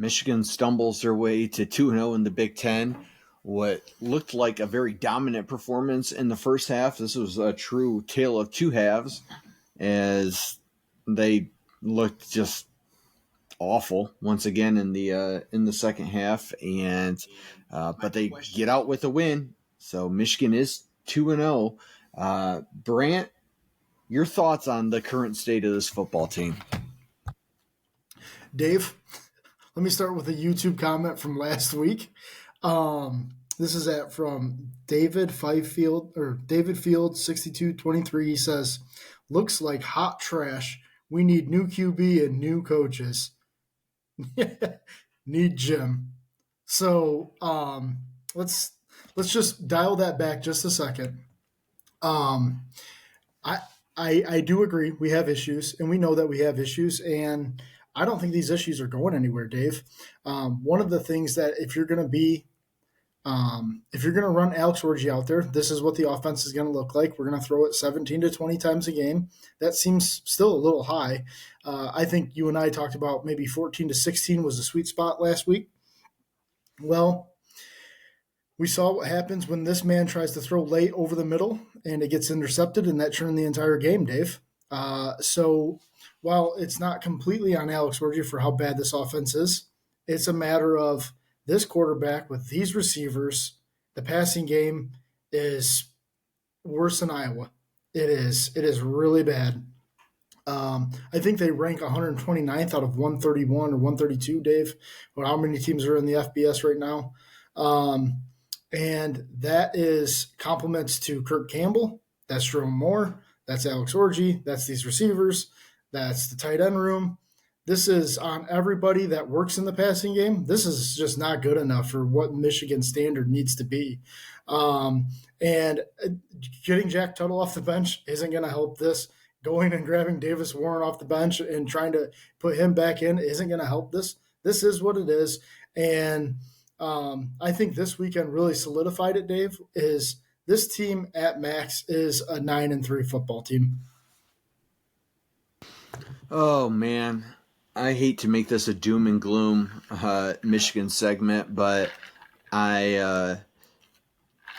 Michigan stumbles their way to 2-0 in the Big Ten. What looked like a very dominant performance in the first half. This was a true tale of two halves as they looked just awful once again in the second half, and but they get out with a win. So Michigan is 2-0. Brant, your thoughts on the current state of this football team? Dave, let me start with a YouTube comment from last week. This is from David Field 6223. He says, "Looks like hot trash. We need new QB and new coaches. Need Jim." So let's just dial that back just a second. Um, I do agree we have issues, and we know that we have issues, and I don't think these issues are going anywhere, Dave. One of the things that if you're going to run Alex Orji out there, this is what the offense is going to look like. We're going to throw it 17 to 20 times a game. That seems still a little high. I think you and I talked about maybe 14 to 16 was the sweet spot last week. Well, we saw what happens when this man tries to throw late over the middle and it gets intercepted, and that turned the entire game, Dave. So while it's not completely on Alex Orji for how bad this offense is, it's a matter of this quarterback with these receivers. The passing game is worse than Iowa. It is really bad. I think they rank 129th out of 131 or 132, Dave. Or how many teams are in the FBS right now? And that is compliments to Kirk Campbell. That's Jerome Moore. That's Alex Orji. That's these receivers. That's the tight end room. This is on everybody that works in the passing game. This is just not good enough for what Michigan standard needs to be. And getting Jack Tuttle off the bench isn't going to help this. Going and grabbing Davis Warren off the bench and trying to put him back in isn't going to help this. This is what it is. And I think this weekend really solidified it, Dave, is this team at max is a 9-3 football team. Oh, man. I hate to make this a doom and gloom Michigan segment, but I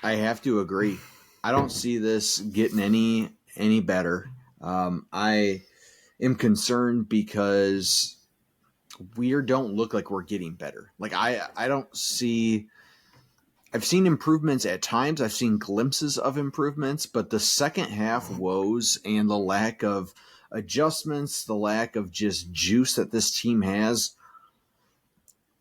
have to agree. I don't see this getting any better. I am concerned because we don't look like we're getting better. Like I don't see. I've seen improvements at times. I've seen glimpses of improvements, but the second half woes and the lack of adjustments, the lack of just juice that this team has,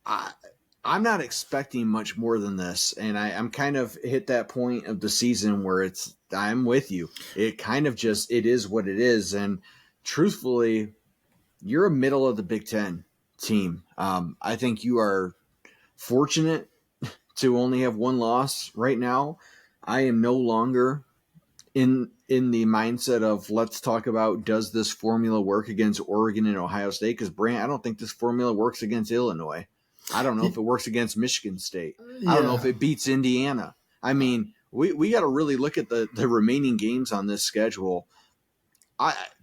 I'm not expecting much more than this. And I'm kind of hit that point of the season where I'm with you. It kind of just, it is what it is. And truthfully, you're a middle of the Big Ten team. I think you are fortunate to only have one loss right now. I am no longer in the mindset of let's talk about does this formula work against Oregon and Ohio State, because Brant, I don't think this formula works against Illinois. I don't know if it works against Michigan State. I don't know if it beats Indiana. I mean, we got to really look at the remaining games on this schedule.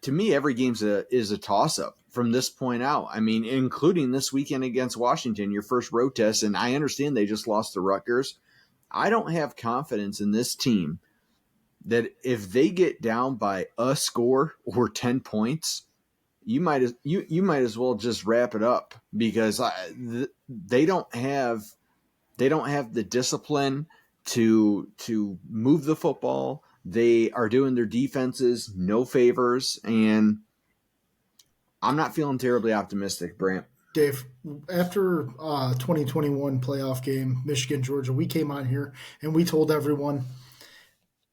To me, every game is a toss-up from this point out. I mean, including this weekend against Washington, your first road test, and I understand they just lost to Rutgers. I don't have confidence in this team that if they get down by a score or 10 points, you might as well just wrap it up, because they don't have the discipline to move the football. They are doing their defenses no favors, and I'm not feeling terribly optimistic, Brant. Dave, after 2021 playoff game, Michigan, Georgia, we came on here and we told everyone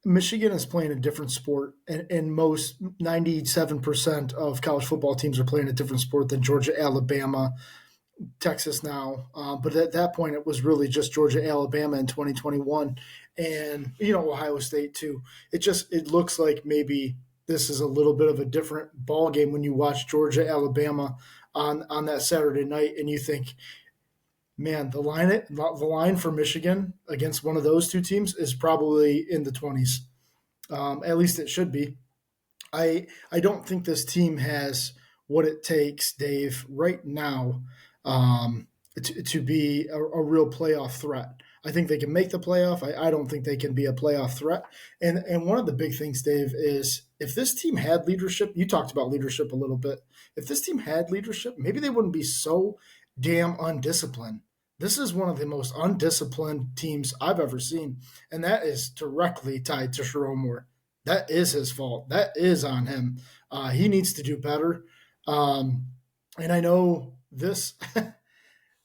Michigan is playing a different sport, and most 97% of college football teams are playing a different sport than Georgia, Alabama, Texas now. But at that point, it was really just Georgia, Alabama in 2021, and Ohio State too. It looks like maybe this is a little bit of a different ball game when you watch Georgia, Alabama on that Saturday night, and you think, man, the line for Michigan against one of those two teams is probably in the 20s. At least it should be. I don't think this team has what it takes, Dave, right now. to be a real playoff threat. I think they can make the playoff. I don't think they can be a playoff threat. And one of the big things, Dave, is if this team had leadership, you talked about leadership a little bit. If this team had leadership, maybe they wouldn't be so damn undisciplined. This is one of the most undisciplined teams I've ever seen, and that is directly tied to Sharon Moore. That is his fault. That is on him. He needs to do better. And I know this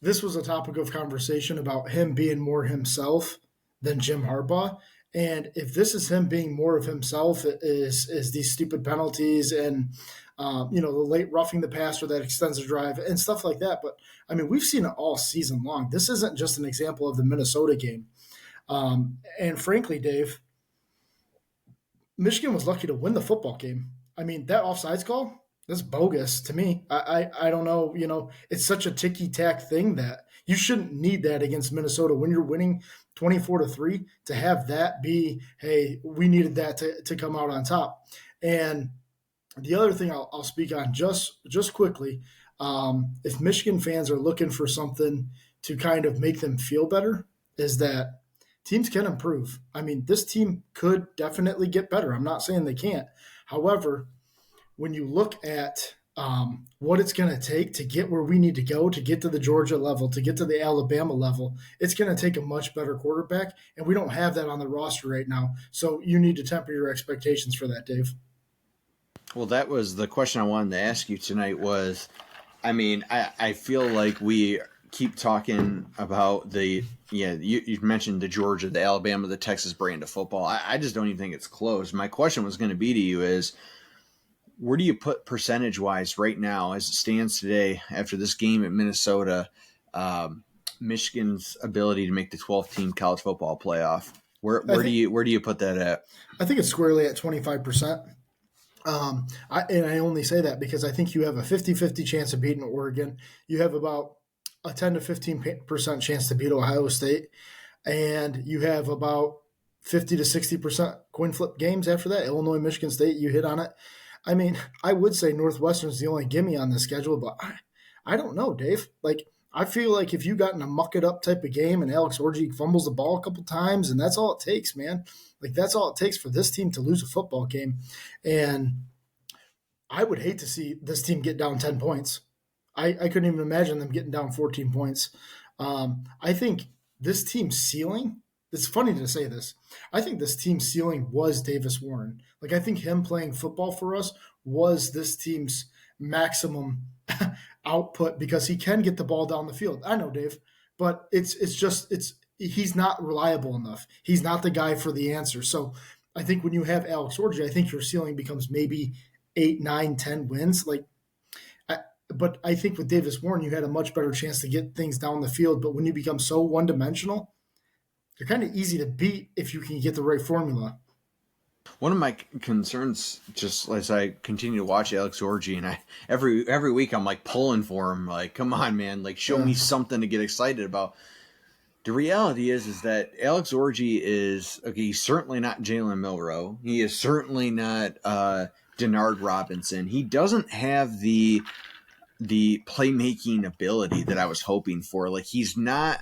this was a topic of conversation about him being more himself than Jim Harbaugh. And if this is him being more of himself, is these stupid penalties and the late roughing the passer that extends the drive and stuff like that. But I mean, we've seen it all season long. This isn't just an example of the Minnesota game. And frankly, Dave, Michigan was lucky to win the football game. I mean, that offsides call, that's bogus to me. I don't know. It's such a ticky tack thing that you shouldn't need that against Minnesota when you're winning 24-3 to have that be, hey, we needed that to come out on top. And the other thing I'll speak on just quickly, if Michigan fans are looking for something to kind of make them feel better, is that teams can improve. I mean, this team could definitely get better. I'm not saying they can't. However, when you look at what it's going to take to get where we need to go, to get to the Georgia level, to get to the Alabama level, it's going to take a much better quarterback, and we don't have that on the roster right now. So you need to temper your expectations for that, Dave. Well, that was the question I wanted to ask you tonight was, I mean, I feel like we keep talking about you mentioned the Georgia, the Alabama, the Texas brand of football. I just don't even think it's close. My question was going to be to you is, where do you put percentage-wise right now as it stands today after this game at Minnesota, Michigan's ability to make the 12-team college football playoff? Where do you put that at? I think it's squarely at 25%. I only say that because I think you have a 50-50 chance of beating Oregon. You have about a 10 to 15% chance to beat Ohio State. And you have about 50 to 60% coin flip games after that. Illinois, Michigan State, you hit on it. I mean, I would say Northwestern's the only gimme on the schedule, but I don't know, Dave. Like, I feel like if you got in a muck it up type of game and Alex Orji fumbles the ball a couple times, and that's all it takes, man. Like, that's all it takes for this team to lose a football game. And I would hate to see this team get down 10 points. I couldn't even imagine them getting down 14 points. I think this team's ceiling, it's funny to say this, I think this team's ceiling was Davis Warren. Like, I think him playing football for us was this team's maximum output because he can get the ball down the field. I know, Dave, but he's not reliable enough. He's not the guy for the answer. So I think when you have Alex Orji, I think your ceiling becomes maybe 8, 9, 10 wins. But I think with Davis Warren, you had a much better chance to get things down the field. But when you become so one-dimensional, they're kind of easy to beat if you can get the right formula. One of my concerns, just as I continue to watch Alex Orji, and every week I'm like pulling for him, like, come on, man, like show me something to get excited about. The reality is that Alex Orji is okay. He's certainly not Jalen Milroe. He is certainly not Denard Robinson. He doesn't have the playmaking ability that I was hoping for. Like, he's not.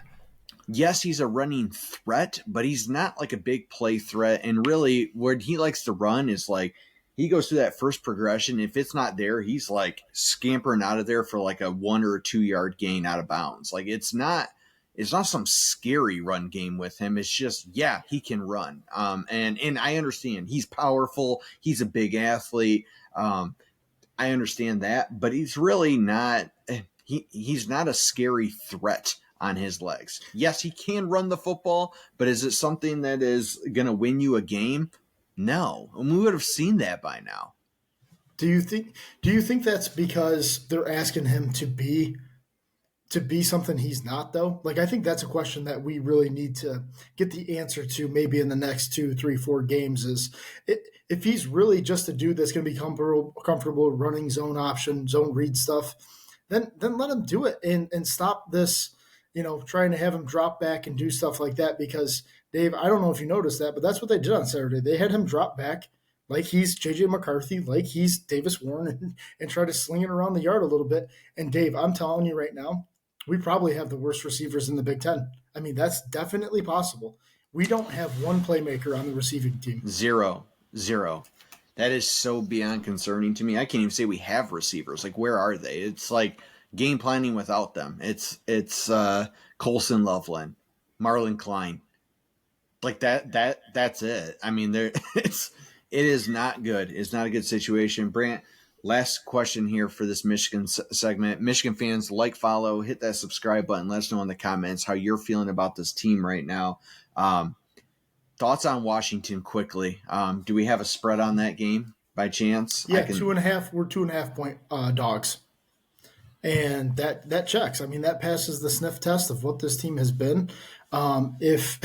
Yes, he's a running threat, but he's not like a big play threat. And really, what he likes to run is like he goes through that first progression. If it's not there, he's like scampering out of there for like a 1 or 2 yard gain out of bounds. Like, it's not some scary run game with him. It's just, yeah, he can run. And I understand he's powerful. He's a big athlete. I understand that, but he's really not. He's not a scary threat on his legs. Yes, he can run the football, but is it something that is going to win you a game? No, and we would have seen that by now. Do you think that's because they're asking him to be something he's not, though? Like, I think that's a question that we really need to get the answer to maybe in the next 2, 3, 4 games is if he's really just a dude that's going to be comfortable running zone option, zone read stuff, then let him do it and stop this, trying to have him drop back and do stuff like that. Because, Dave, I don't know if you noticed that, but that's what they did on Saturday. They had him drop back like he's J.J. McCarthy, like he's Davis Warren, and try to sling it around the yard a little bit. And, Dave, I'm telling you right now, we probably have the worst receivers in the Big Ten. I mean, that's definitely possible. We don't have one playmaker on the receiving team. Zero, zero. That is so beyond concerning to me. I can't even say we have receivers. Like, where are they? It's like game planning without them. It's Colson Loveland, Marlon Klein, like that's it. I mean, there it is not good. It's not a good situation. Brant, last question here for this Michigan segment. Michigan fans, like, follow, hit that subscribe button. Let us know in the comments how you're feeling about this team right now. Thoughts on Washington quickly. Do we have a spread on that game by chance? Yeah, 2.5. We're 2.5 point dogs, and that checks. I mean, that passes the sniff test of what this team has been. If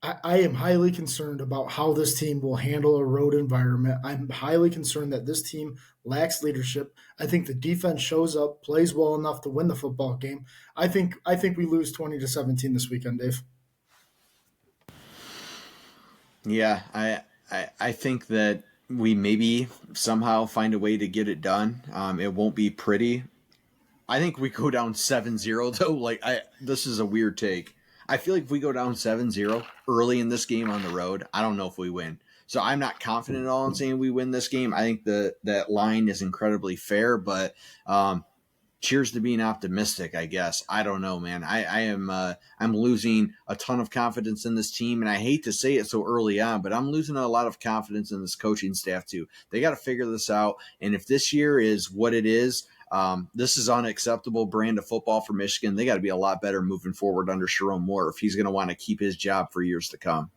I am highly concerned about how this team will handle a road environment. I'm highly concerned that this team lacks leadership. I think the defense shows up, plays well enough to win the football game. I think we lose 20-17 this weekend, Dave. Yeah, I think that we maybe somehow find a way to get it done. It won't be pretty. I think we go down 7-0 though. Like, this is a weird take. I feel like if we go down 7-0 early in this game on the road, I don't know if we win. So I'm not confident at all in saying we win this game. I think that line is incredibly fair, but cheers to being optimistic, I guess. I don't know, man. I'm losing a ton of confidence in this team, and I hate to say it so early on, but I'm losing a lot of confidence in this coaching staff too. They got to figure this out, and if this year is what it is, this is unacceptable brand of football for Michigan. They got to be a lot better moving forward under Sharon Moore if he's going to want to keep his job for years to come.